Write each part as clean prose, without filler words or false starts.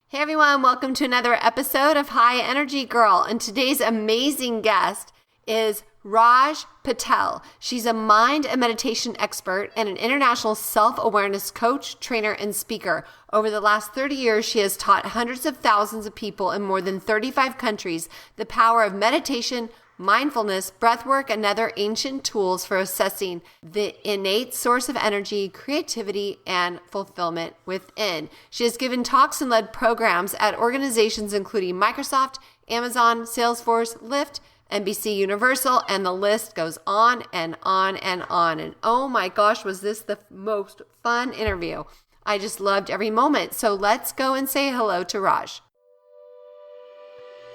Hey everyone, welcome to another episode of High Energy Girl. And today's amazing guest is Raj Patel. She's a mind and meditation expert and an international self-awareness coach, trainer, and speaker. Over the last 30 years, she has taught hundreds of thousands of people in more than 35 countries the power of meditation, mindfulness, breathwork, and other ancient tools for assessing the innate source of energy, creativity, and fulfillment within. She has given talks and led programs at organizations including Microsoft, Amazon, Salesforce, Lyft, NBC Universal, and the list goes on and on and on. And oh my gosh, was this the most fun interview. I just loved every moment. So let's go and say hello to Raj.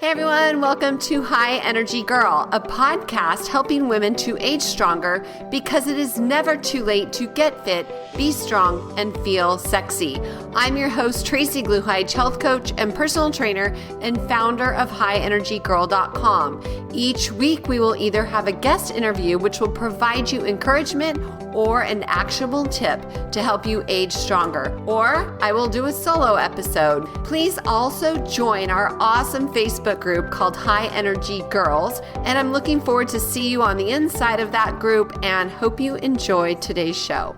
Hey everyone, welcome to High Energy Girl, a podcast helping women to age stronger because it is never too late to get fit, be strong, and feel sexy. I'm your host, Tracy Gluhite, health coach and personal trainer and founder of highenergygirl.com. Each week, we will either have a guest interview, which will provide you encouragement or an actionable tip to help you age stronger, or I will do a solo episode. Please also join our awesome Facebook group called High Energy Girls, and I'm looking forward to see you on the inside of that group and hope you enjoy today's show.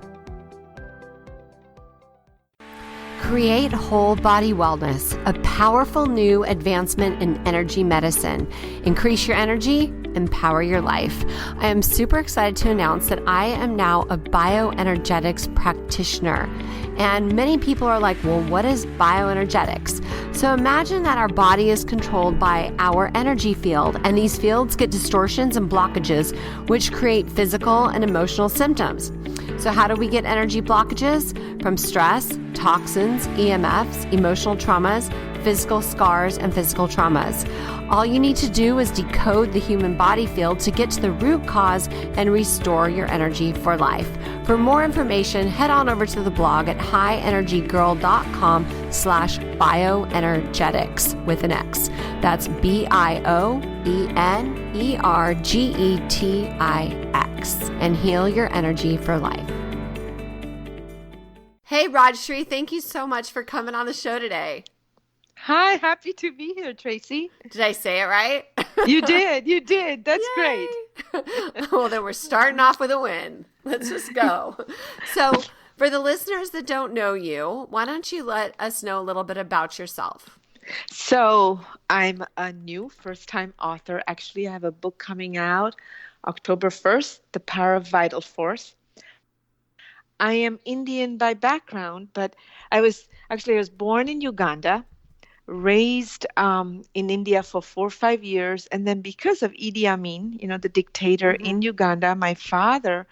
Create Whole Body Wellness, a powerful new advancement in energy medicine. Increase your energy, empower your life. I am super excited to announce that I am now a Bioenergetics Practitioner. And many people are like, well, what is bioenergetics? So imagine that our body is controlled by our energy field, and these fields get distortions and blockages, which create physical and emotional symptoms. So how do we get energy blockages? From stress, toxins, EMFs, emotional traumas, physical scars, and physical traumas. All you need to do is decode the human body field to get to the root cause and restore your energy for life. For more information, head on over to the blog at highenergygirl.com/bioenergetics with an X. That's BIOENERGETIX, and heal your energy for life. Hey, Rajshree, thank you so much for coming on the show today. Hi, happy to be here, Tracy. Did I say it right? You did. That's Yay. great. Well, then we're starting off with a win. Let's just go. So for the listeners that don't know you, why don't you let us know a little bit about yourself? So I'm a new first-time author. Actually, I have a book coming out October 1st, The Power of Vital Force. I am Indian by background, but I was born in Uganda, raised in India for 4 or 5 years. And then because of Idi Amin, the dictator in Uganda, my father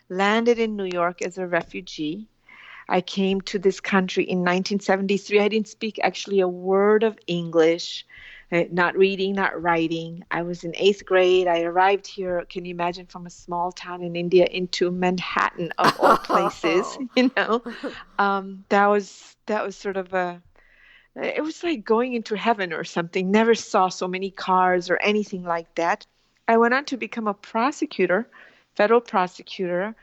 landed in New York as a refugee. I came to this country in 1973. I didn't speak actually a word of English, not reading, not writing. I was in 8th grade. I arrived here, can you imagine, from a small town in India into Manhattan of all places, That was sort of it was like going into heaven or something. Never saw so many cars or anything like that. I went on to become a prosecutor, federal prosecutor,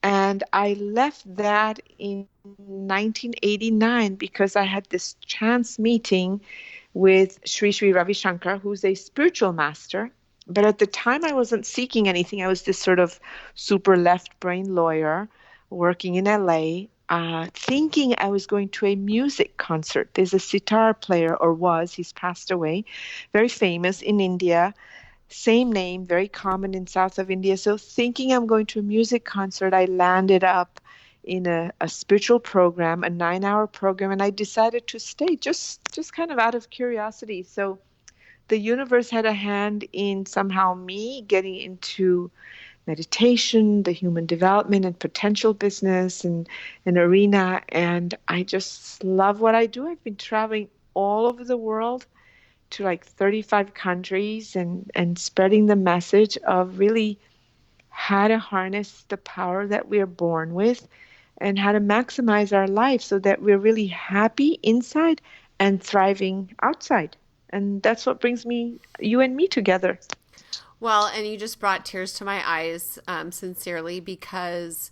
and I left that in 1989 because I had this chance meeting with Sri Ravi Shankar, who's a spiritual master. But at the time, I wasn't seeking anything. I was this sort of super left brain lawyer working in LA, thinking I was going to a music concert. There's a sitar player, or was, he's passed away, very famous in India, same name, very common in south of India. So thinking I'm going to a music concert, I landed up in a spiritual program, a 9-hour program, and I decided to stay just kind of out of curiosity. So the universe had a hand in somehow me getting into meditation, the human development and potential business and an arena. And I just love what I do. I've been traveling all over the world to like 35 countries and spreading the message of really how to harness the power that we are born with and how to maximize our life so that we're really happy inside and thriving outside. And that's what brings you and me together. Well, and you just brought tears to my eyes, sincerely, because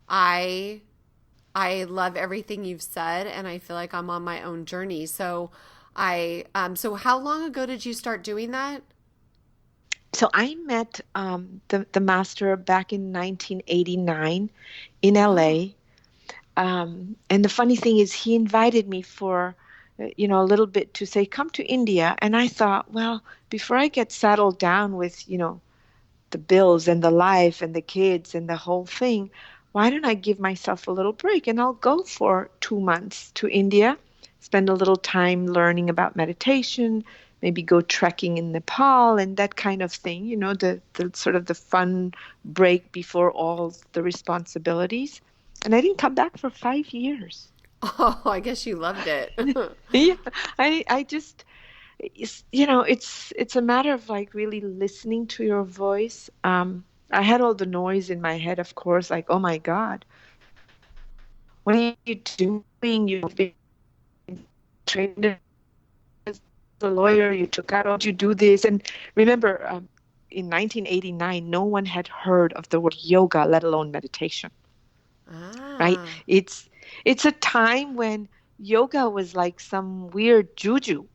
I I love everything you've said, and I feel like I'm on my own journey. So how long ago did you start doing that? So I met the master back in 1989 in Oh. LA. And the funny thing is, he invited me for, a little bit to say, come to India. And I thought, well, before I get settled down with, the bills and the life and the kids and the whole thing, why don't I give myself a little break? And I'll go for 2 months to India, spend a little time learning about meditation, maybe go trekking in Nepal and that kind of thing, the sort of the fun break before all the responsibilities. And I didn't come back for 5 years. Oh, I guess you loved it. Yeah, I just it's a matter of like really listening to your voice. I had all the noise in my head, of course, like, oh my God, what are you doing? You've been trained as a lawyer, you took out, don't you do this? And remember, in 1989, no one had heard of the word yoga, let alone meditation, right? Ah. It's a time when yoga was like some weird juju.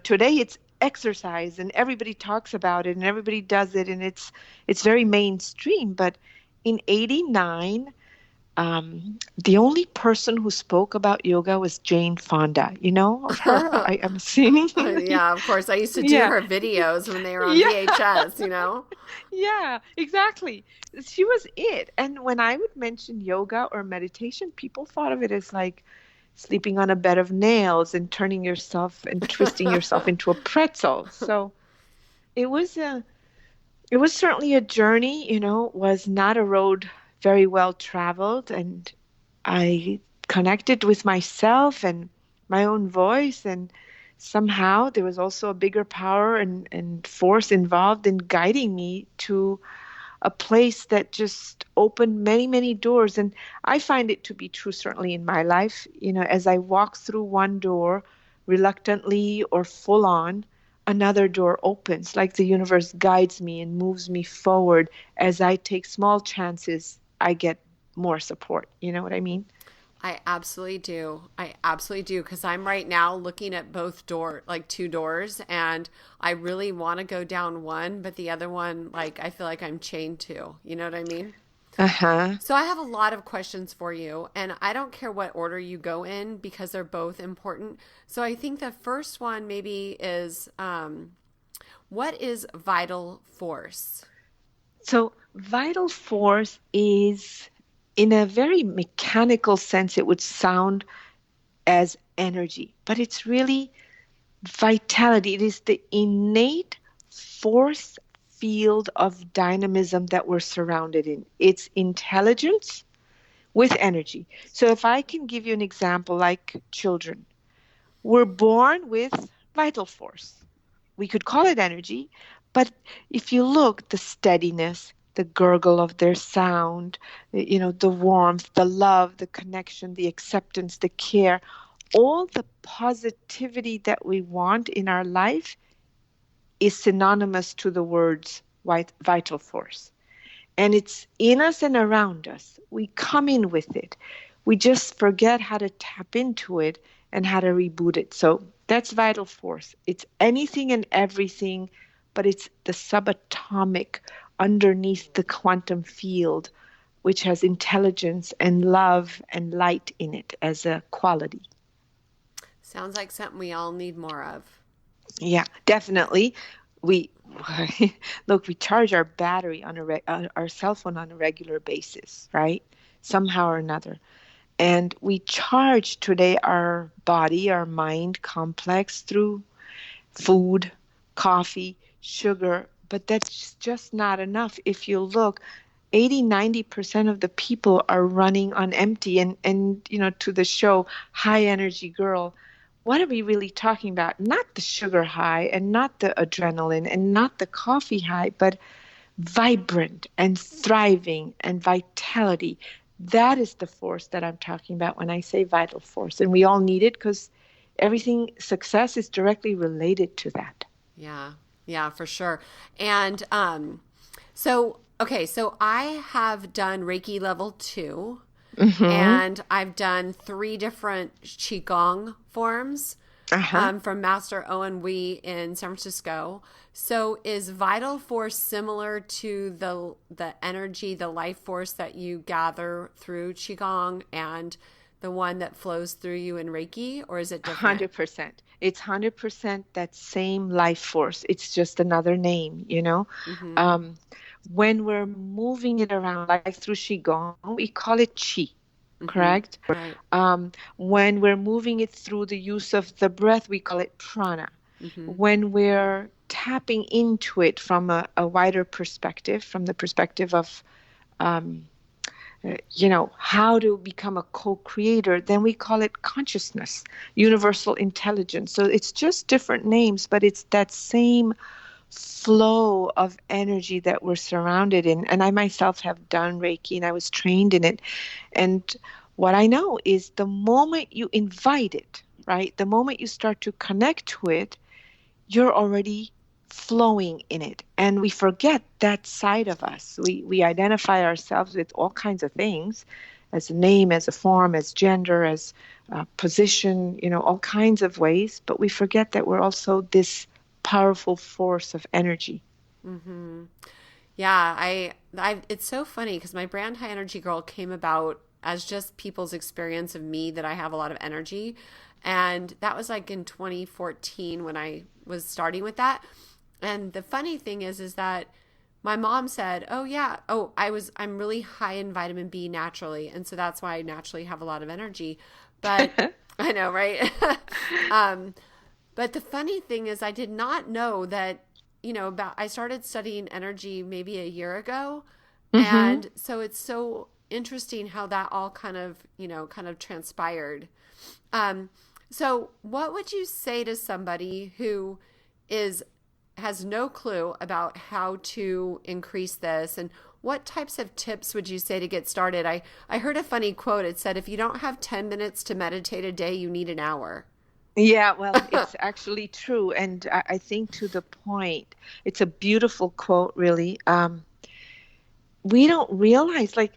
Today it's exercise and everybody talks about it and everybody does it and it's very mainstream. But in 89, the only person who spoke about yoga was Jane Fonda. You know of her? I'm assuming. Yeah, of course. I used to do Yeah. her videos when they were on Yeah. VHS, you know? Yeah, exactly. She was it. And when I would mention yoga or meditation, people thought of it as like sleeping on a bed of nails and turning yourself and twisting yourself into a pretzel. So it was it was certainly a journey, was not a road very well traveled. And I connected with myself and my own voice. And somehow there was also a bigger power and force involved in guiding me to a place that just opened many, many doors. And I find it to be true, certainly in my life. As I walk through one door, reluctantly or full on, another door opens, like the universe guides me and moves me forward. As I take small chances, I get more support. You know what I mean? I absolutely do. I absolutely do because I'm right now looking at both like two doors, and I really want to go down one, but the other one, like, I feel like I'm chained to. You know what I mean? Uh-huh. So I have a lot of questions for you, and I don't care what order you go in because they're both important. So I think the first one maybe is what is vital force? So vital force is, in a very mechanical sense, it would sound as energy, but it's really vitality. It is the innate force field of dynamism that we're surrounded in. It's intelligence with energy. So if I can give you an example, like children, we're born with vital force. We could call it energy, but if you look, the steadiness, the gurgle of their sound, the warmth, the love, the connection, the acceptance, the care, all the positivity that we want in our life is synonymous to the words vital force. And it's in us and around us. We come in with it. We just forget how to tap into it and how to reboot it. So that's vital force. It's anything and everything, but it's the subatomic underneath the quantum field, which has intelligence and love and light in it as a quality. Sounds like something we all need more of. Yeah, definitely. We look, we charge our battery on our cell phone on a regular basis, right? Somehow or another. And we charge today our body, our mind complex through food, coffee, sugar, but that's just not enough. If you look, 80-90% of the people are running on empty. And to the show High Energy Girl, what are we really talking about? Not the sugar high and not the adrenaline and not the coffee high, but vibrant and thriving and vitality. That is the force that I'm talking about when I say vital force. And we all need it because everything, success is directly related to that. Yeah, yeah, for sure. And so okay, so I have done Reiki level 2. Mm-hmm. And I've done 3 different Qigong forms Uh-huh. from Master Owen Wee in San Francisco. So is vital force similar to the energy, the life force that you gather through Qigong and the one that flows through you in Reiki, or is it different? 100%. It's 100% that same life force. It's just another name, you know? Mm-hmm. Um, when we're moving it around, like through Qigong, we call it Qi, Mm-hmm. correct? Right. When we're moving it through the use of the breath, we call it prana. Mm-hmm. When we're tapping into it from a wider perspective, from the perspective of um, how to become a co-creator, then we call it consciousness, universal intelligence. So it's just different names, but it's that same flow of energy that we're surrounded in. And I myself have done Reiki and I was trained in it. And what I know is the moment you invite it, right? The moment you start to connect to it, you're already flowing in it. And we forget that side of us. We identify ourselves with all kinds of things, as a name, as a form, as gender, as position, all kinds of ways. But we forget that we're also this powerful force of energy. Mm-hmm. Yeah, it's so funny because my brand High Energy Girl came about as just people's experience of me that I have a lot of energy. And that was like in 2014 when I was starting with that. And the funny thing is that my mom said, "Oh yeah, I'm really high in vitamin B naturally, and so that's why I naturally have a lot of energy." But I know, right? um, but the funny thing is, I did not know that, I started studying energy maybe a year ago. Mm-hmm. And so it's so interesting how that all kind of transpired. Um, so what would you say to somebody who is has no clue about how to increase this, and what types of tips would you say to get started? I heard a funny quote. It said, if you don't have 10 minutes to meditate a day, you need an hour. Yeah, well, it's actually true. And I think to the point, it's a beautiful quote, really. We don't realize, like,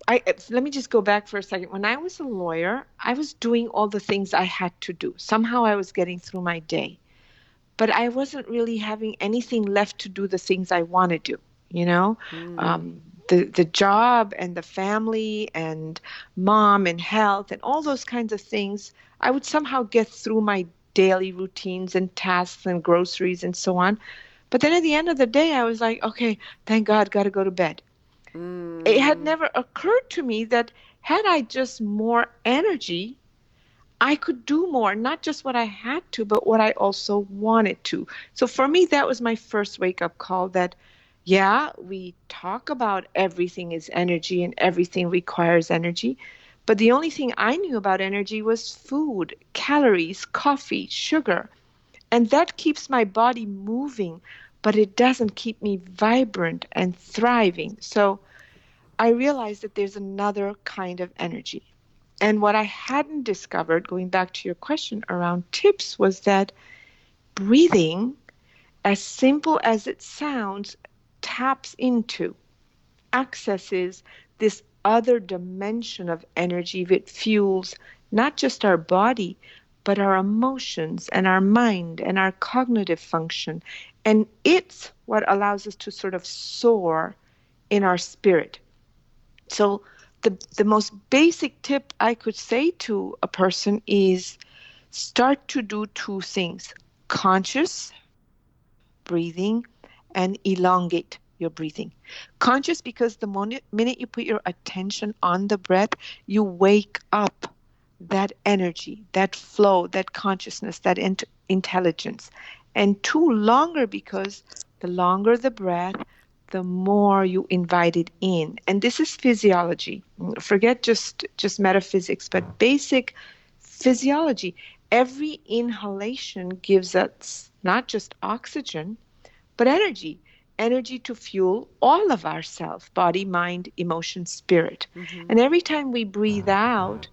let me just go back for a second. When I was a lawyer, I was doing all the things I had to do. Somehow I was getting through my day, but I wasn't really having anything left to do the things I want to do, you know? Mm. Um, the job and the family and mom and health and all those kinds of things, I would somehow get through my daily routines and tasks and groceries and so on. But then at the end of the day, I was like, okay, thank God, got to go to bed. It had Mm. never occurred to me that had I just more energy, I could do more, not just what I had to, but what I also wanted to. So for me, that was my first wake up call that, yeah, we talk about everything is energy and everything requires energy. But the only thing I knew about energy was food, calories, coffee, sugar. And that keeps my body moving, but it doesn't keep me vibrant and thriving. So I realized that there's another kind of energy. And what I hadn't discovered, going back to your question around tips, was that breathing, as simple as it sounds, taps into, accesses this other dimension of energy that fuels not just our body, but our emotions and our mind and our cognitive function. And it's what allows us to sort of soar in our spirit. So the most basic tip I could say to a person is start to do 2 things: conscious breathing and elongate your breathing. Conscious because the minute you put your attention on the breath, you wake up that energy, that flow, that consciousness, that intelligence. And 2, longer because the longer the breath, the more you invite it in. And this is physiology. Forget just metaphysics, but basic physiology. Every inhalation gives us not just oxygen, but energy to fuel all of ourself: body, mind, emotion, spirit. Mm-hmm. And every time we breathe out,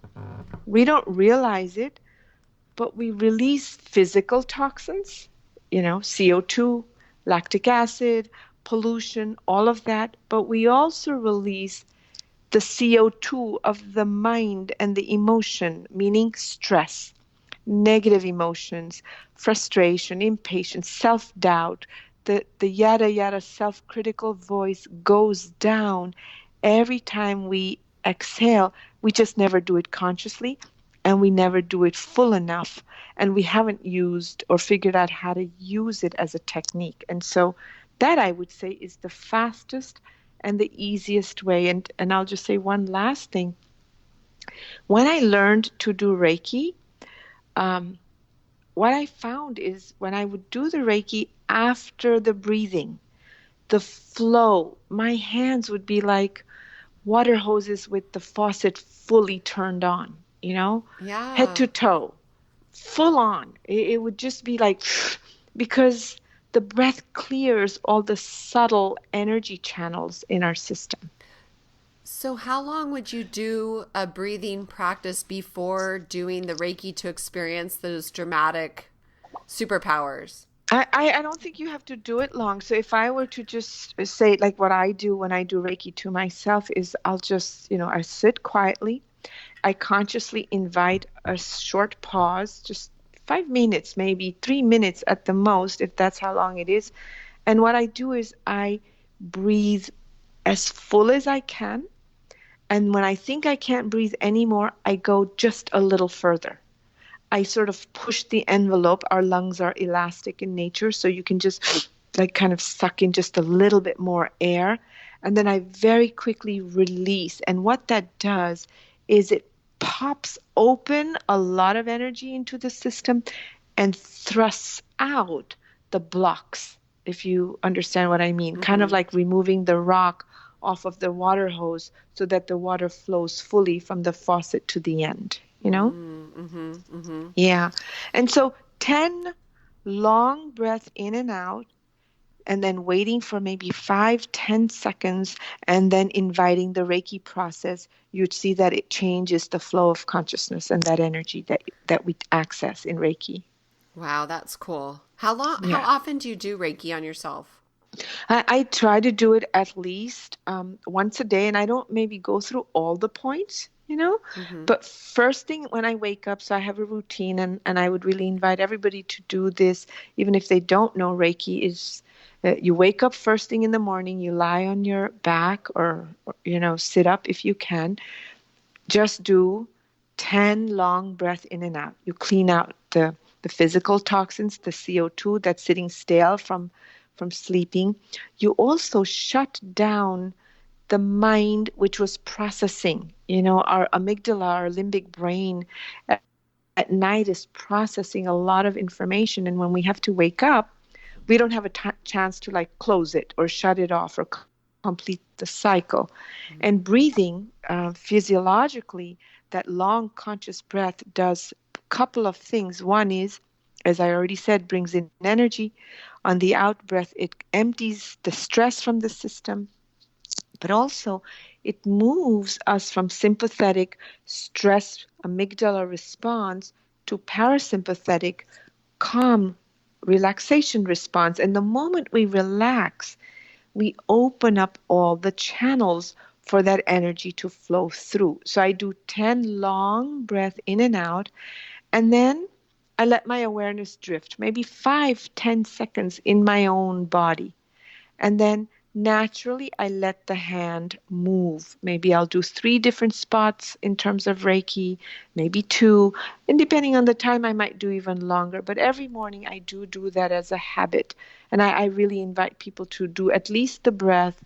we don't realize it, but we release physical toxins, CO2, lactic acid, pollution, all of that. But we also release the CO2 of the mind and the emotion, meaning stress, negative emotions, frustration, impatience, self-doubt, the yada yada self-critical voice goes down every time we exhale. We just never do it consciously, and we never do it full enough, and we haven't used or figured out how to use it as a technique. And so that, I would say, is the fastest and the easiest way. And I'll just say one last thing. When I learned to do Reiki, um, what I found is when I would do the Reiki after the breathing, the flow, my hands would be like water hoses with the faucet fully turned on, head Yeah. to toe, full on. It would just be like, because the breath clears all the subtle energy channels in our system. So, how long would you do a breathing practice before doing the Reiki to experience those dramatic superpowers? I don't think you have to do it long. So if I were to just say, like, what I do when I do Reiki to myself is I'll just, I sit quietly. I consciously invite a short pause, just 5 minutes, maybe 3 minutes at the most, if that's how long it is. And what I do is I breathe as full as I can. And when I think I can't breathe anymore, I go just a little further. I sort of push the envelope. Our lungs are elastic in nature, so you can just like kind of suck in just a little bit more air. And then I very quickly release. And what that does is it pops open a lot of energy into the system and thrusts out the blocks, if you understand what I mean. Kind of Mm-hmm. like removing the rock off of the water hose so that the water flows fully from the faucet to the end. Mm-hmm. Mm-hmm. Yeah. And so 10 long breaths in and out, and then waiting for maybe 5, 10 seconds, and then inviting the Reiki process, you'd see that it changes the flow of consciousness and that energy that we access in Reiki. Wow, that's cool. How Yeah. often do you do Reiki on yourself? I try to do it at least once a day, and I don't maybe go through all the points. Mm-hmm. But first thing when I wake up, so I have a routine, and I would really invite everybody to do this, even if they don't know Reiki, is you wake up first thing in the morning, you lie on your back or sit up if you can. Just do 10 long breaths in and out. You clean out the physical toxins, the CO2 that's sitting stale from sleeping. You also shut down the mind, which was processing. Our amygdala, our limbic brain at night is processing a lot of information. And when we have to wake up, we don't have a chance to like close it or shut it off or complete the cycle. And breathing, physiologically, that long conscious breath does a couple of things. One is, as I already said, brings in energy. On the out breath, it empties the stress from the system, but also it moves us from sympathetic stress amygdala response to parasympathetic calm relaxation response. And the moment we relax, we open up all the channels for that energy to flow through. So I do 10 long breaths in and out, and then I let my awareness drift, maybe 5, 10 seconds in my own body. And then naturally, I let the hand move. Maybe I'll do 3 different spots in terms of Reiki, maybe 2. And depending on the time, I might do even longer. But every morning, I do that as a habit. And I really invite people to do at least the breath.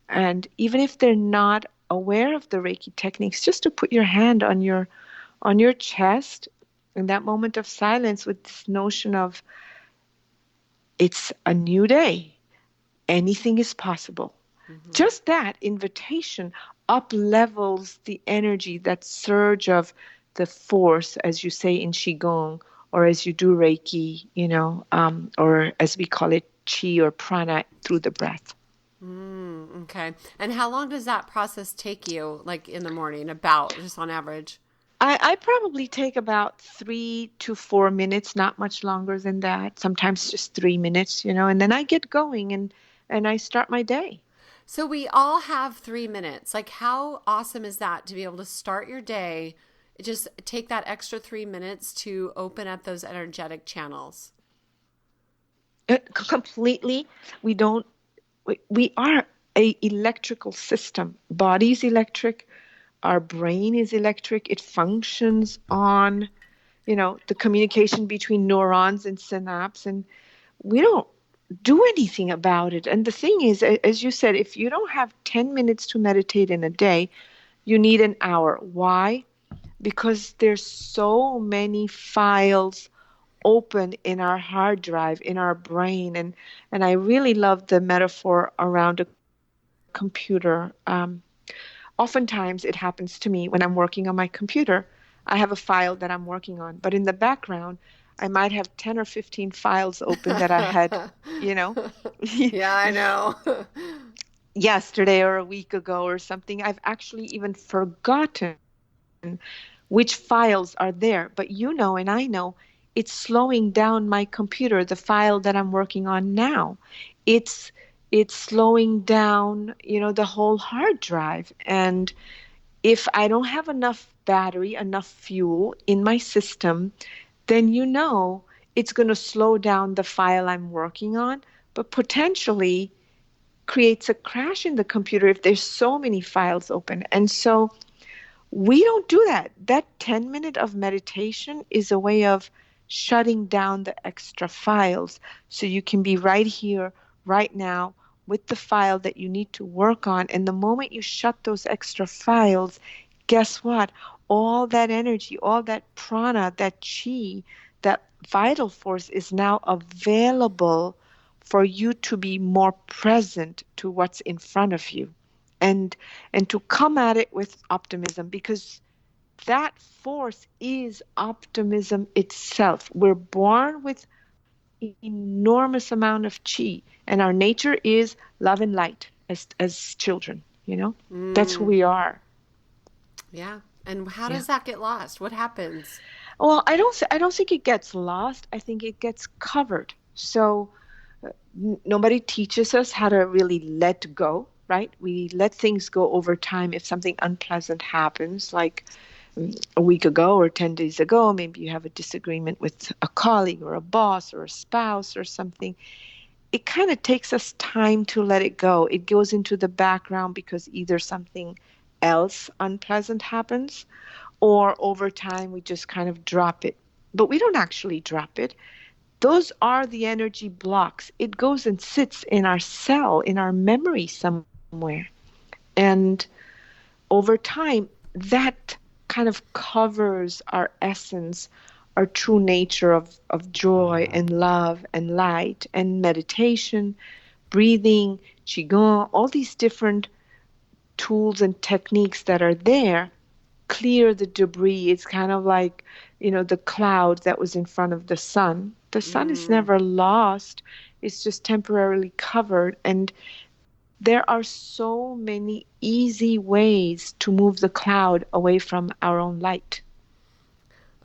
And even if they're not aware of the Reiki techniques, just to put your hand on your chest in that moment of silence with this notion of it's a new day. Anything is possible. Mm-hmm. Just that invitation up levels the energy, that surge of the force, as you say in Qigong, or as you do Reiki, or as we call it, Qi or prana through the breath. Okay. And how long does that process take you, like in the morning, about just on average? I probably take about 3 to 4 minutes, not much longer than that. Sometimes just 3 minutes, and then I get going and I start my day. So we all have 3 minutes. Like, how awesome is that to be able to start your day? Just take that extra 3 minutes to open up those energetic channels. Completely. We don't, we are a electrical system. Body's electric. Our brain is electric. It functions on, the communication between neurons and synapse. And we don't do anything about it. And the thing is, as you said, if you don't have 10 minutes to meditate in a day, you need an hour. Why? Because there's so many files open in our hard drive, in our brain. And I really love the metaphor around a computer. Oftentimes it happens to me when I'm working on my computer. I have a file that I'm working on, but in the background, I might have 10 or 15 files open that I had, Yeah, I know. yesterday or a week ago or something. I've actually even forgotten which files are there. But and I know it's slowing down my computer, the file that I'm working on now. It's it's slowing down, the whole hard drive. And if I don't have enough battery, enough fuel in my system, then it's going to slow down the file I'm working on, but potentially creates a crash in the computer if there's so many files open. And so we don't do that. That 10 minute of meditation is a way of shutting down the extra files so you can be right here, right now, with the file that you need to work on. And the moment you shut those extra files, guess what? All that energy, all that prana, that chi, that vital force is now available for you to be more present to what's in front of you, and to come at it with optimism, because that force is optimism itself. We're born with enormous amount of chi, and our nature is love and light as children. That's who we are. Yeah. And how Yeah. does that get lost? What happens? Well, I don't think it gets lost. I think it gets covered. So nobody teaches us how to really let go, right? We let things go over time. If something unpleasant happens, like a week ago or 10 days ago, maybe you have a disagreement with a colleague or a boss or a spouse or something, it kind of takes us time to let it go. It goes into the background because either something else unpleasant happens, or over time we just kind of drop it. But we don't actually drop it. Those are the energy blocks. It goes and sits in our cell, in our memory somewhere. And over time, that kind of covers our essence, our true nature of joy and love and light and meditation, breathing, qigong, all these different tools and techniques that are there clear the debris. It's kind of like, the cloud that was in front of the sun. The sun is never lost. It's just temporarily covered. And there are so many easy ways to move the cloud away from our own light.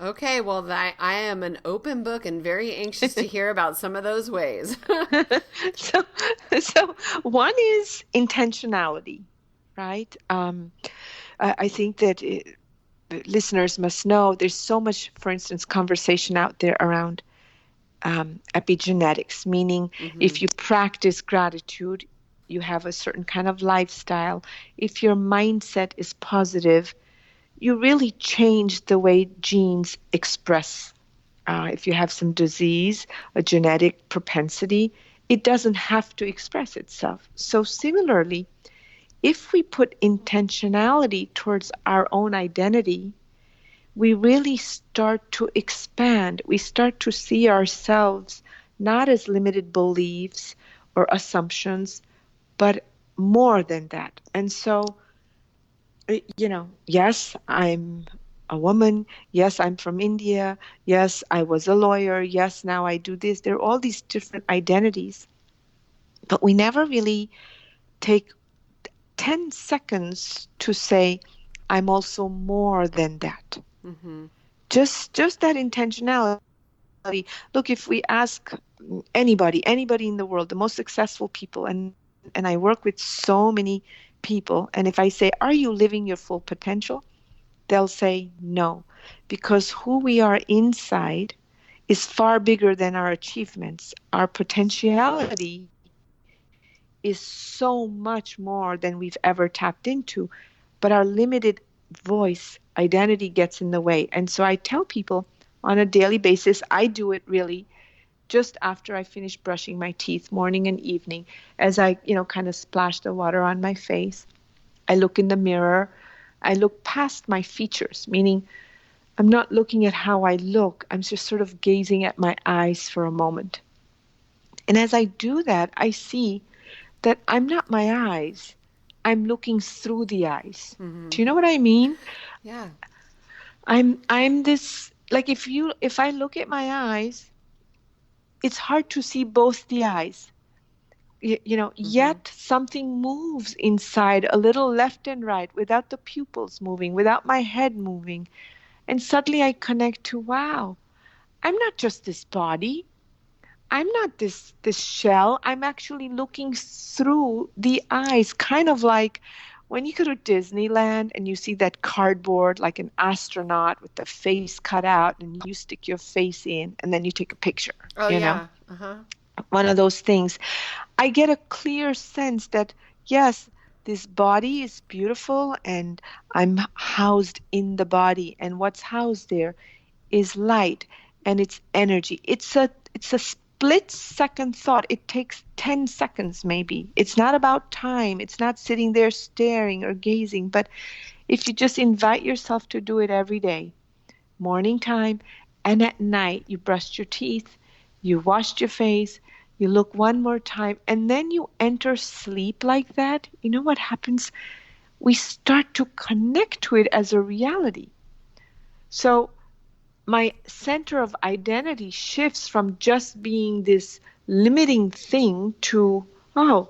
Okay, well, I am an open book and very anxious to hear about some of those ways. so, so one is intentionality, right? I think that listeners must know there's so much, for instance, conversation out there around epigenetics, meaning if you practice gratitude, you have a certain kind of lifestyle. If your mindset is positive, you really change the way genes express. If you have some disease, a genetic propensity, it doesn't have to express itself. So similarly, if we put intentionality towards our own identity, we really start to expand. We start to see ourselves not as limited beliefs or assumptions, but more than that. And so, yes, I'm a woman. Yes, I'm from India. Yes, I was a lawyer. Yes, now I do this. There are all these different identities, but we never really take 10 seconds to say, I'm also more than that. Just that intentionality. Look, if we ask anybody in the world, the most successful people, and and I work with so many people. And if I say, are you living your full potential? They'll say no, because who we are inside is far bigger than our achievements. Our potentiality is so much more than we've ever tapped into, but our limited voice identity gets in the way. And so I tell people on a daily basis, I do it really just after I finish brushing my teeth, morning and evening, as I, kind of splash the water on my face. I look in the mirror. I look past my features, meaning I'm not looking at how I look. I'm just sort of gazing at my eyes for a moment. And as I do that, I see that I'm not my eyes. I'm looking through the eyes. Mm-hmm. Do you know what I mean? Yeah. I'm this, like, if I look at my eyes, it's hard to see both the eyes. Mm-hmm. Yet something moves inside a little left and right without the pupils moving, without my head moving. And suddenly I connect to, wow, I'm not just this body. I'm not this shell. I'm actually looking through the eyes, kind of like when you go to Disneyland and you see that cardboard, like an astronaut with the face cut out, and you stick your face in, and then you take a picture, Oh, yeah. Uh-huh. one of those things. I get a clear sense that, yes, this body is beautiful and I'm housed in the body, and what's housed there is light and it's energy. It's a split second thought. It takes 10 seconds maybe. It's not about time. It's not sitting there staring or gazing, but if you just invite yourself to do it every day, morning time and at night, you brushed your teeth, you washed your face, you look one more time, and then you enter sleep like that. You know what happens? We start to connect to it as a reality. So my center of identity shifts from just being this limiting thing to, oh,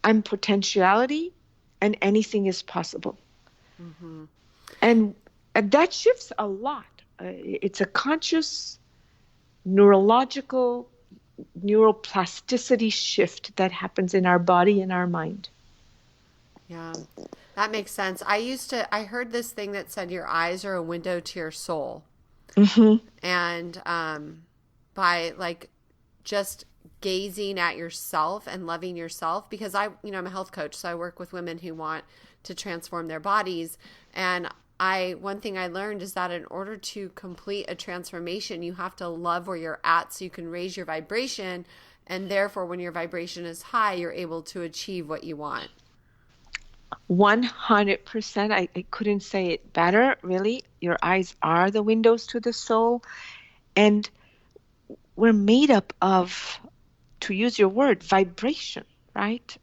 I'm potentiality and anything is possible. Mm-hmm. And that shifts a lot. It's a conscious neurological neuroplasticity shift that happens in our body and our mind. Yeah. That makes sense. I heard this thing that said your eyes are a window to your soul. Mm-hmm. And by like just gazing at yourself and loving yourself, because I'm a health coach, so I work with women who want to transform their bodies. And one thing I learned is that in order to complete a transformation, you have to love where you're at so you can raise your vibration. And therefore, when your vibration is high, you're able to achieve what you want. 100%. I couldn't say it better, really. Your eyes are the windows to the soul. And we're made up of, to use your word, vibration, right?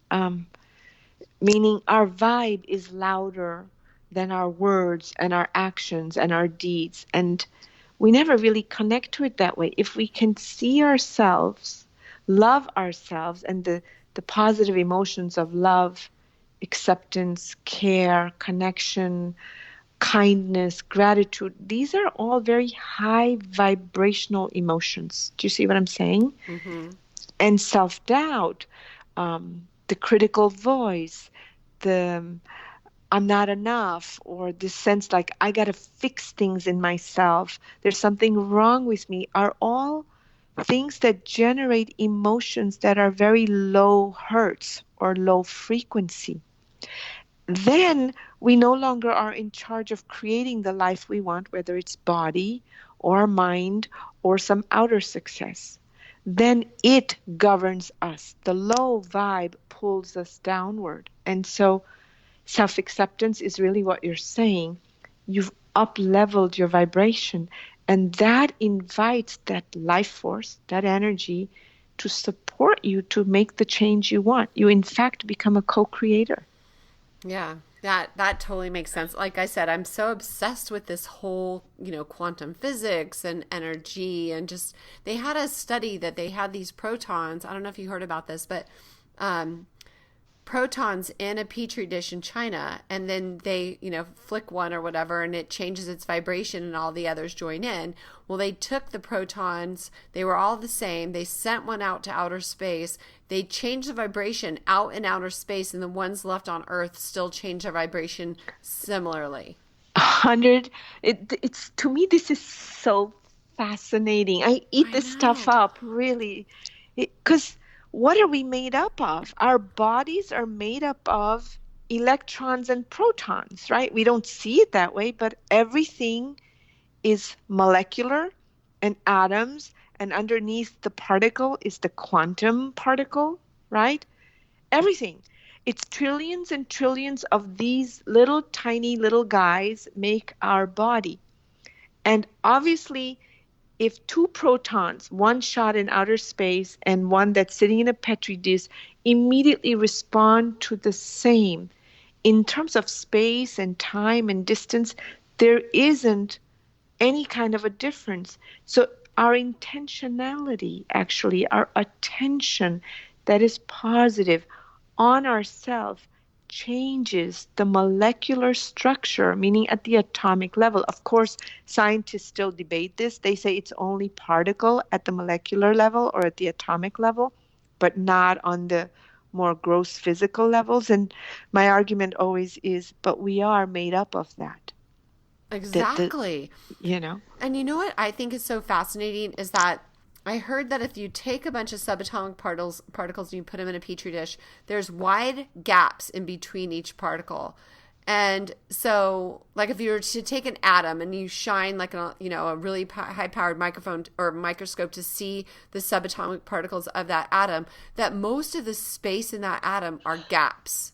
Meaning our vibe is louder than our words and our actions and our deeds. And we never really connect to it that way. If we can see ourselves, love ourselves, and the positive emotions of love, acceptance, care, connection, kindness, gratitude, these are all very high vibrational emotions. Do you see what I'm saying? Mm-hmm. And self-doubt, the critical voice, the I'm not enough, or this sense like I got to fix things in myself, there's something wrong with me, are all things that generate emotions that are very low hertz or low frequency. Then we no longer are in charge of creating the life we want, whether it's body or mind or some outer success. Then it governs us. The low vibe pulls us downward. And so self-acceptance is really what you're saying. You've up-leveled your vibration, and that invites that life force, that energy, to support you to make the change you want. You, in fact, become a co-creator. Yeah, that totally makes sense. Like I said, I'm so obsessed with this whole, quantum physics and energy, and just they had a study that they had these protons. I don't know if you heard about this, but protons in a petri dish in China, and then they, flick one or whatever, and it changes its vibration and all the others join in. Well, they took the protons, they were all the same, they sent one out to outer space, they changed the vibration out in outer space, and the ones left on Earth still change their vibration similarly. 100. It's, to me, this is so fascinating. I eat this stuff up, really, because what are we made up of? Our bodies are made up of electrons and protons, right? We don't see it that way, but everything is molecular and atoms, and underneath the particle is the quantum particle, right? Everything. It's trillions and trillions of these little tiny little guys make our body. And obviously, if two protons, one shot in outer space and one that's sitting in a petri dish, immediately respond to the same, in terms of space and time and distance, there isn't any kind of a difference. So our intentionality, actually, our attention that is positive on ourself, changes the molecular structure, meaning at the atomic level. Of course, scientists still debate this. They say it's only particle at the molecular level or at the atomic level, but not on the more gross physical levels. And my argument always is, but we are made up of that. Exactly. And you know what I think is so fascinating is that I heard that if you take a bunch of subatomic particles and you put them in a petri dish, there's wide gaps in between each particle. And so, like, if you were to take an atom and you shine like a really high-powered microphone or microscope to see the subatomic particles of that atom, that most of the space in that atom are gaps,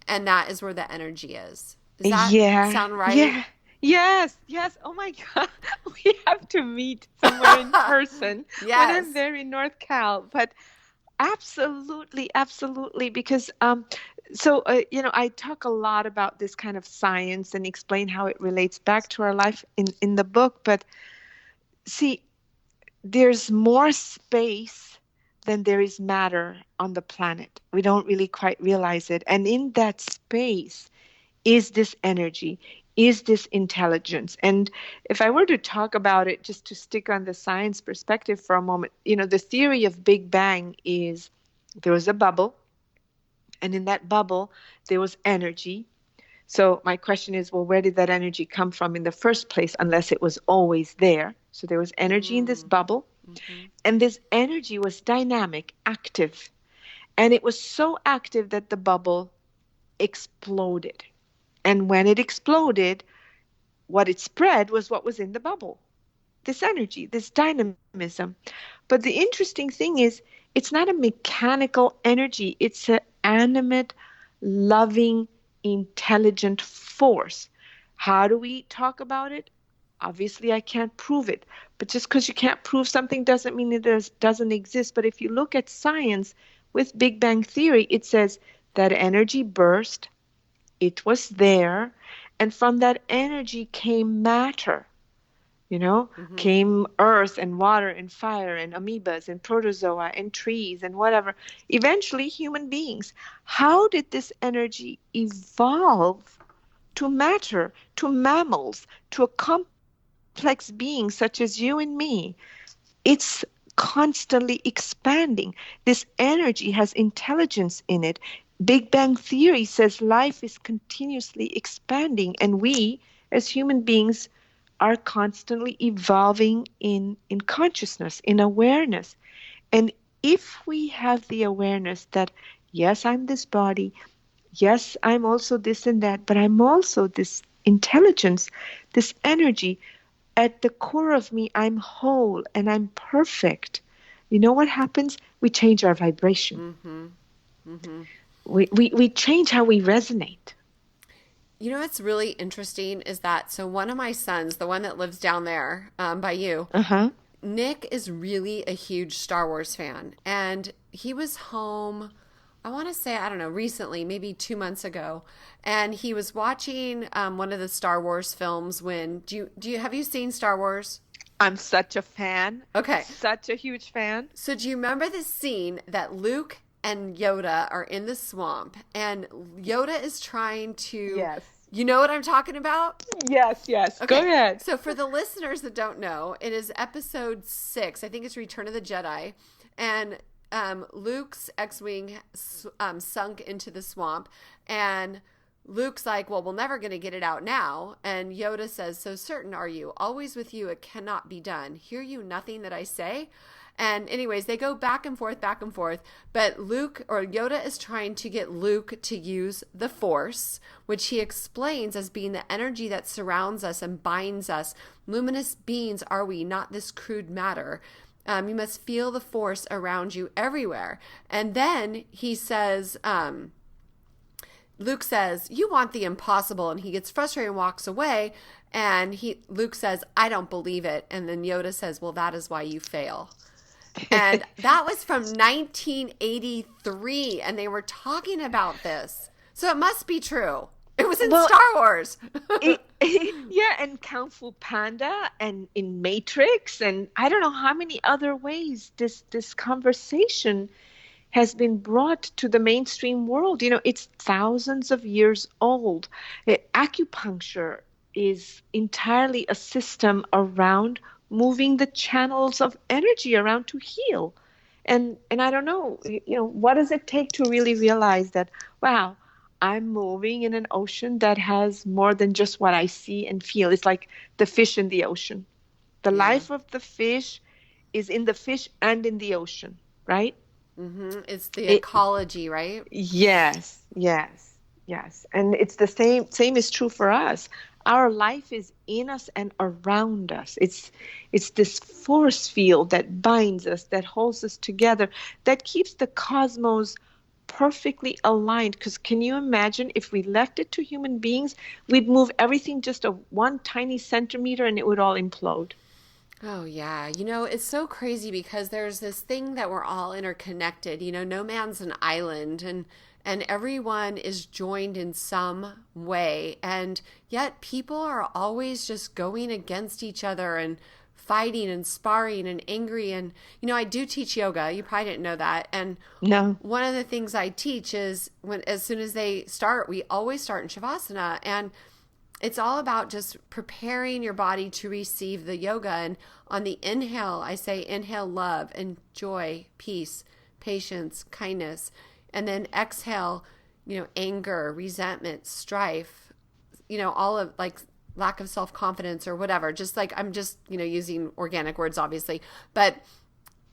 and that is where the energy is. Does that sound right? Yeah. Yes. Oh my God. We have to meet somewhere in person when I'm there in North Cal. But absolutely, because I talk a lot about this kind of science and explain how it relates back to our life in the book. But see, there's more space than there is matter on the planet. We don't really quite realize it. And in that space is this energy, is this intelligence. And if I were to talk about it, just to stick on the science perspective for a moment, the theory of Big Bang is there was a bubble, and in that bubble, there was energy. So my question is, well, where did that energy come from in the first place, unless it was always there? So there was energy in this bubble, and this energy was dynamic, active. And it was so active that the bubble exploded. And when it exploded, what it spread was what was in the bubble. This energy, this dynamism. But the interesting thing is, it's not a mechanical energy. It's an animate, loving, intelligent force. How do we talk about it? Obviously, I can't prove it. But just because you can't prove something doesn't mean it doesn't exist. But if you look at science with Big Bang Theory, it says that energy burst. It was there, and from that energy came matter, came earth and water and fire and amoebas and protozoa and trees and whatever, eventually human beings. How did this energy evolve to matter, to mammals, to a complex being such as you and me? It's constantly expanding. This energy has intelligence in it. Big Bang Theory says life is continuously expanding, and we, as human beings, are constantly evolving in consciousness, in awareness. And if we have the awareness that, yes, I'm this body, yes, I'm also this and that, but I'm also this intelligence, this energy, at the core of me, I'm whole and I'm perfect. You know what happens? We change our vibration. We change how we resonate. What's really interesting is that, so one of my sons, the one that lives down there by you, Nick is really a huge Star Wars fan. And he was home, I want to say, I don't know, recently, maybe 2 months ago. And he was watching one of the Star Wars films when, have you seen Star Wars? I'm such a fan. Okay. Such a huge fan. So do you remember the scene that Luke and Yoda are in the swamp, and Yoda is trying to, Yes. you know what I'm talking about? Yes. Okay. Go ahead. So for the listeners that don't know, it is episode 6. I think it's Return of the Jedi. And Luke's X-Wing sunk into the swamp. And Luke's like, well, we're never going to get it out now. And Yoda says, so certain are you? Always with you, it cannot be done. Hear you nothing that I say? And anyways, they go back and forth. But Yoda is trying to get Luke to use the Force, which he explains as being the energy that surrounds us and binds us. Luminous beings are we, not this crude matter. You must feel the Force around you everywhere. And then he says, Luke says, you want the impossible. And he gets frustrated and walks away. And Luke says, I don't believe it. And then Yoda says, well, that is why you fail. And that was from 1983, and they were talking about this. So it must be true. It was in Star Wars. Yeah, and Kung Fu Panda and in Matrix, and I don't know how many other ways this conversation has been brought to the mainstream world. It's thousands of years old. Acupuncture is entirely a system around moving the channels of energy around to heal. And I don't know, what does it take to really realize that, wow, I'm moving in an ocean that has more than just what I see and feel. It's like the fish in the ocean. The life of the fish is in the fish and in the ocean, right? Mm-hmm. It's the ecology, right? Yes. And it's the same is true for us. Our life is in us and around us. It's this force field that binds us, that holds us together, that keeps the cosmos perfectly aligned. Because can you imagine if we left it to human beings, we'd move everything just one tiny centimeter and it would all implode. Oh, yeah. It's so crazy because there's this thing that we're all interconnected. No man's an island, and everyone is joined in some way. And yet people are always just going against each other and fighting and sparring and angry. And, I do teach yoga. You probably didn't know that. And no, one of the things I teach is as soon as they start, we always start in Shavasana. And it's all about just preparing your body to receive the yoga. And on the inhale, I say inhale love and joy, peace, patience, kindness. And then exhale, anger, resentment, strife, all of like lack of self-confidence or whatever. Just like I'm just, using organic words, obviously. But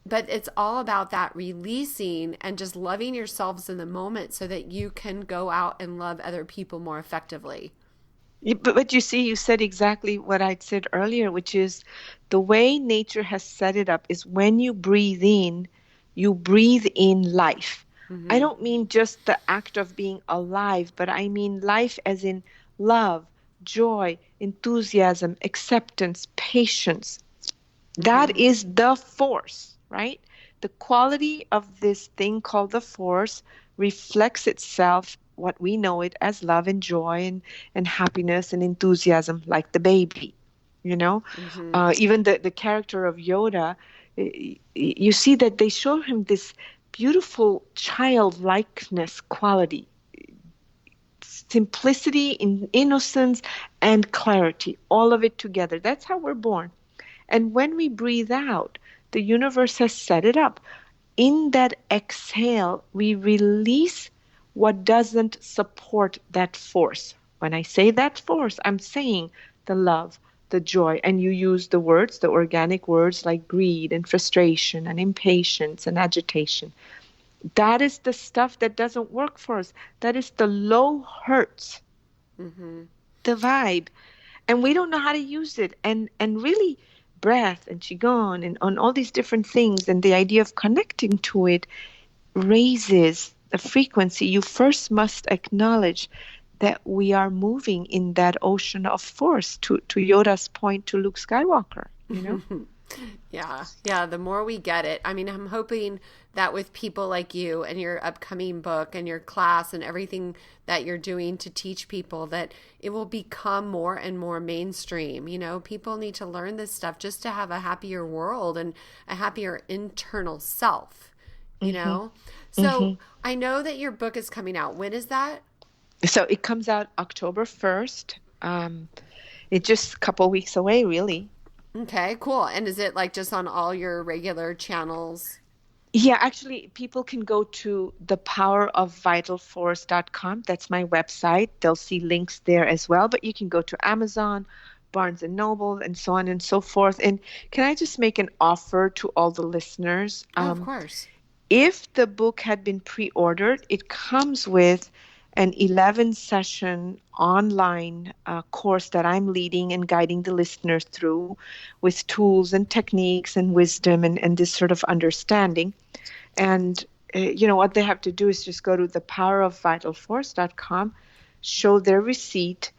it's all about that releasing and just loving yourselves in the moment so that you can go out and love other people more effectively. But you see, you said exactly what I'd said earlier, which is the way nature has set it up is when you breathe in life. Mm-hmm. I don't mean just the act of being alive, but I mean life as in love, joy, enthusiasm, acceptance, patience. Mm-hmm. That is the force, right? The quality of this thing called the force reflects itself, what we know it as love and joy and happiness and enthusiasm, like the baby, Mm-hmm. Even the character of Yoda, you see that they show him this beautiful childlikeness quality, simplicity, innocence, and clarity, all of it together. That's how we're born. And when we breathe out, the universe has set it up. In that exhale, we release what doesn't support that force. When I say that force, I'm saying the love, the joy, and you use the words, the organic words like greed and frustration and impatience and agitation. That is the stuff that doesn't work for us. That is the low hertz, mm-hmm. the vibe. And we don't know how to use it. And really, breath and Qigong and on all these different things and the idea of connecting to it raises the frequency. You first must acknowledge that we are moving in that ocean of force, to Yoda's point to Luke Skywalker, Yeah. The more we get it, I mean, I'm hoping that with people like you and your upcoming book and your class and everything that you're doing to teach people, that it will become more and more mainstream. People need to learn this stuff just to have a happier world and a happier internal self. you Mm-hmm. know? Mm-hmm. So I know that your book is coming out. When is that? So it comes out October 1st. It's just a couple weeks away, really. Okay, cool. And is it like just on all your regular channels? Yeah, actually, people can go to thepowerofvitalforce.com. That's my website. They'll see links there as well. But you can go to Amazon, Barnes and Noble, and so on and so forth. And can I just make an offer to all the listeners? Oh, of course. If the book had been pre-ordered, it comes with an 11 session online course that I'm leading and guiding the listeners through with tools and techniques and wisdom and this sort of understanding. And what they have to do is just go to thepowerofvitalforce.com, show their receipt,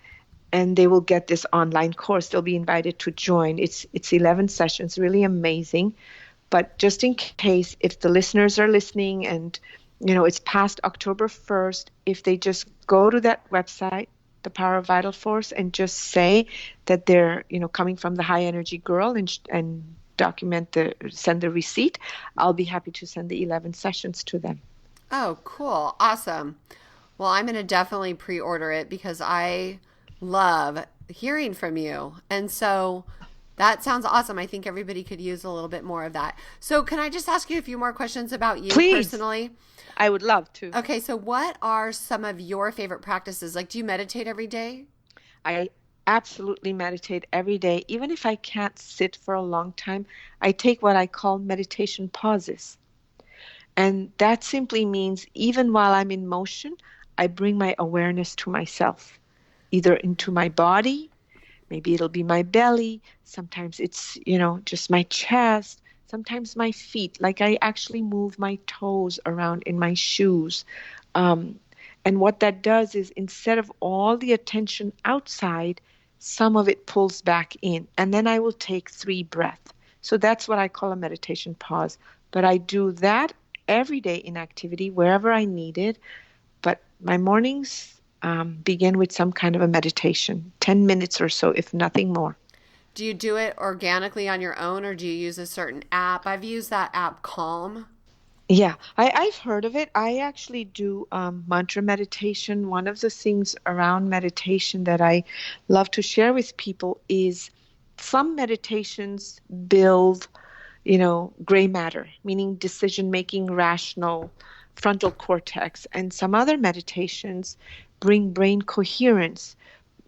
and they will get this online course. They'll be invited to join. It's 11 sessions, really amazing. But just in case, if the listeners are listening and it's past October 1st, if they just go to that website, The Power of Vital Force, and just say that they're coming from the High Energy Girl and send the receipt, I'll be happy to send the 11 sessions to them. Oh, cool. Awesome. Well, I'm going to definitely pre-order it because I love hearing from you. And so that sounds awesome. I think everybody could use a little bit more of that. So can I just ask you a few more questions about you Please. personally? I would love to. Okay, so what are some of your favorite practices? Like, do you meditate every day? I absolutely meditate every day. Even if I can't sit for a long time, I take what I call meditation pauses. And that simply means even while I'm in motion, I bring my awareness to myself, either into my body, maybe it'll be my belly, sometimes it's, just my chest, sometimes my feet, like I actually move my toes around in my shoes. And what that does is instead of all the attention outside, some of it pulls back in. And then I will take 3 breaths. So that's what I call a meditation pause. But I do that every day in activity, wherever I need it. But my mornings begin with some kind of a meditation, 10 minutes or so, if nothing more. Do you do it organically on your own or do you use a certain app? I've used that app Calm. Yeah, I've heard of it. I actually do mantra meditation. One of the things around meditation that I love to share with people is some meditations build, gray matter, meaning decision-making, rational, frontal cortex, and some other meditations bring brain coherence,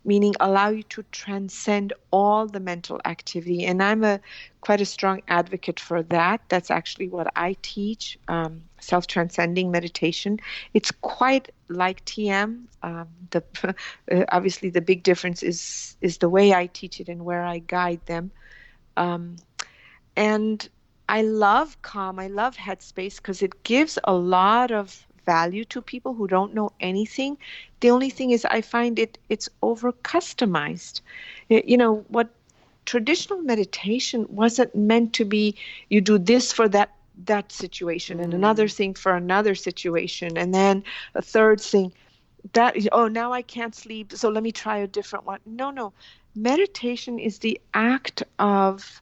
meaning allow you to transcend all the mental activity. And I'm quite a strong advocate for that. That's actually what I teach, self-transcending meditation. It's quite like TM. Obviously, the big difference is the way I teach it and where I guide them. And I love Calm. I love Headspace because it gives a lot of value to people who don't know anything. The only thing is I find it's over customized. What traditional meditation wasn't meant to be, you do this for that situation and another thing for another situation and then a third thing that, now I can't sleep, so let me try a different one. No. Meditation is the act of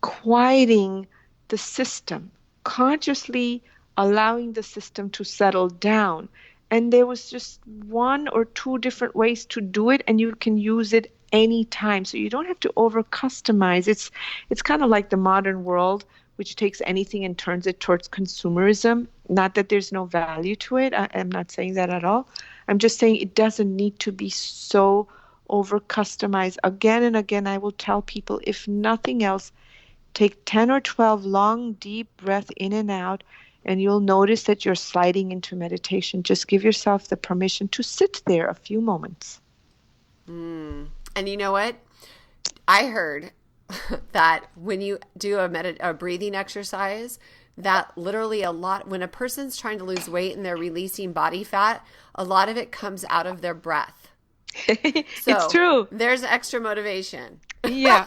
quieting the system, consciously allowing the system to settle down. And there was just 1 or 2 different ways to do it, and you can use it anytime. So you don't have to over customize. It's kind of like the modern world, which takes anything and turns it towards consumerism. Not that there's no value to it. I'm not saying that at all. I'm just saying it doesn't need to be so over customized. Again and again, I will tell people, if nothing else, take 10 or 12 long, deep breaths in and out, and you'll notice that you're sliding into meditation. Just give yourself the permission to sit there a few moments. And you know what? I heard that when you do a breathing exercise, that literally when a person's trying to lose weight and they're releasing body fat, a lot of it comes out of their breath. So it's true. There's extra motivation. Yeah.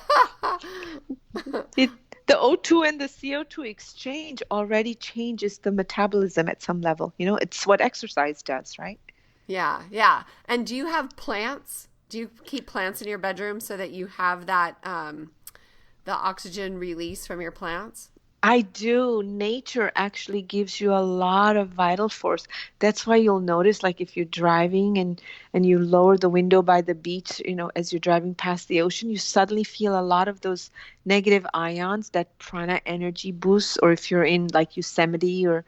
The O2 and the CO2 exchange already changes the metabolism at some level. It's what exercise does, right? Yeah. And do you have plants? Do you keep plants in your bedroom so that you have that the oxygen release from your plants? I do. Nature actually gives you a lot of vital force. That's why you'll notice, like if you're driving and you lower the window by the beach, as you're driving past the ocean, you suddenly feel a lot of those negative ions that prana energy boosts, or if you're in like Yosemite or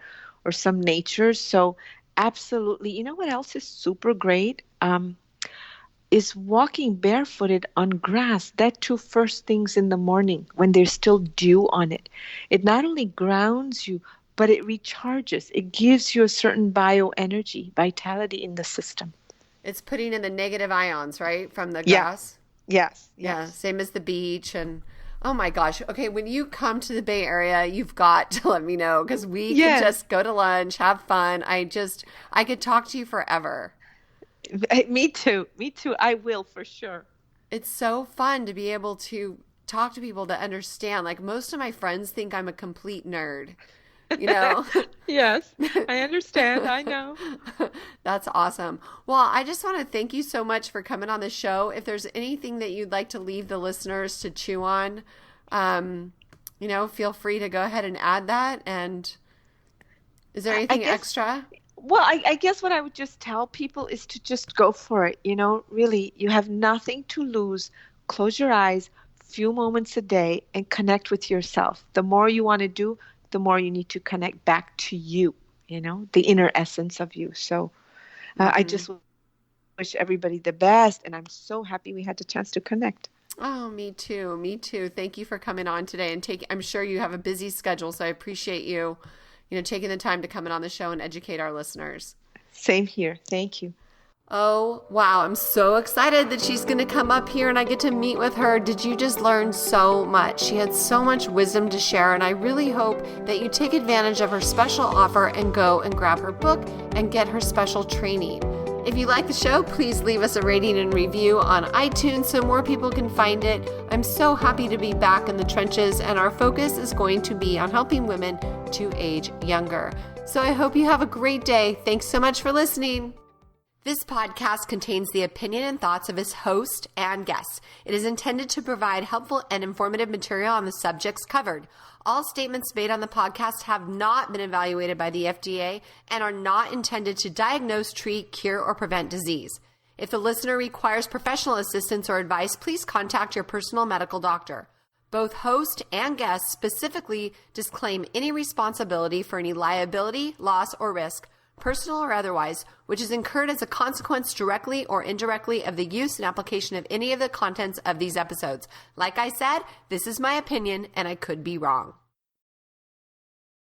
some nature. So absolutely. You know what else is super great? Is walking barefooted on grass, that too first things in the morning when there's still dew on it. It not only grounds you, but it recharges. It gives you a certain bioenergy, vitality in the system. It's putting in the negative ions, right, from the Yeah. grass? Yes. Yeah, Yes. same as the beach. And oh my gosh. Okay, when you come to the Bay Area, you've got to let me know because we could Yes. just go to lunch, have fun. I could talk to you forever. Me too. Me too. I will for sure. It's so fun to be able to talk to people that understand. Like most of my friends think I'm a complete nerd, you know? Yes. I understand. I know. That's awesome. Well, I just want to thank you so much for coming on the show. If there's anything that you'd like to leave the listeners to chew on, feel free to go ahead and add that. And is there I anything guess extra? Well, I guess what I would just tell people is to just go for it. Really, you have nothing to lose. Close your eyes, few moments a day, and connect with yourself. The more you want to do, the more you need to connect back to you, the inner essence of you. So I Mm-hmm. just wish everybody the best. And I'm so happy we had the chance to connect. Oh, me too. Me too. Thank you for coming on today and I'm sure you have a busy schedule, so I appreciate you, taking the time to come in on the show and educate our listeners. Same here. Thank you. Oh, wow. I'm so excited that she's going to come up here and I get to meet with her. Did you just learn so much? She had so much wisdom to share, and I really hope that you take advantage of her special offer and go and grab her book and get her special training. If you like the show, please leave us a rating and review on iTunes so more people can find it. I'm so happy to be back in the trenches, and our focus is going to be on helping women to age younger. So I hope you have a great day. Thanks so much for listening. This podcast contains the opinion and thoughts of its host and guests. It is intended to provide helpful and informative material on the subjects covered. All statements made on the podcast have not been evaluated by the FDA and are not intended to diagnose, treat, cure, or prevent disease. If the listener requires professional assistance or advice, please contact your personal medical doctor. Both host and guest specifically disclaim any responsibility for any liability, loss, or risk, personal or otherwise, which is incurred as a consequence directly or indirectly of the use and application of any of the contents of these episodes. Like I said, this is my opinion and I could be wrong.